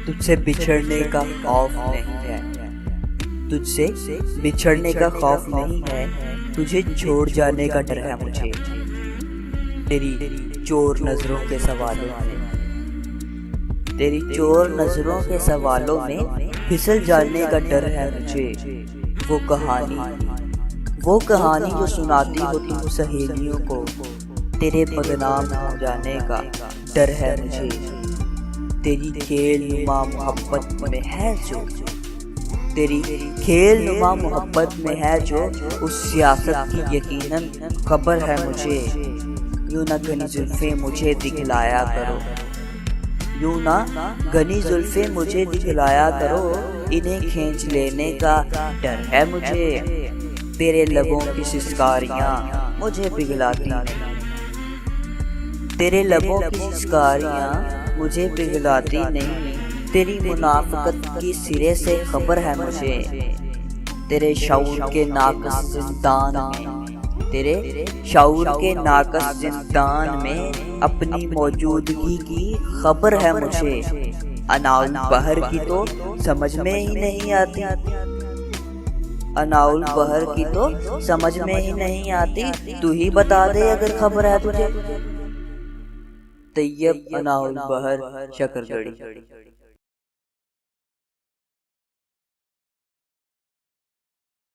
तुझसे बिछड़ने का खौफ नहीं है, तुझसे बिछड़ने का खौफ नहीं है, तुझे छोड़ जाने का डर है मुझे। तेरी चोर नजरों के सवालों में, तेरी चोर नजरों के सवालों में फिसल जाने का डर है मुझे। वो कहानी जो सुनाती हो तुम सहेलियों को, तेरे बदनाम हो जाने का डर है मुझे। तेरी खेलनुमा मोहब्बत में है जो, तेरी खेलनुमा मोहब्बत में है जो, उस सियासत की यकीनन खबर है मुझे। यूं ना घनी जुल्फे मुझे दिखलाया करो, यूं ना घनी जुल्फे मुझे दिखलाया करो, इन्हें खींच लेने का डर है मुझे। तेरे लबों की सिसकारियां मुझे पिघलाती नहीं, तेरे लबों की सिसकारियां मुझे पिघलाती नहीं। तेरी मुनाफिकत की सिरे से खबर है मुझे। तेरे शऊर के नाकस जिंदान में, तेरे शऊर के नाकस जिंदान में अपनी मौजूदगी की खबर है मुझे। अनाउल बहर की तो समझ में ही नहीं आती, अनाउल बहर की तो समझ में ही नहीं आती। तू ही बता दे अगर खबर है तुझे। तैयब अनाउल बहर शकरगढ़ी।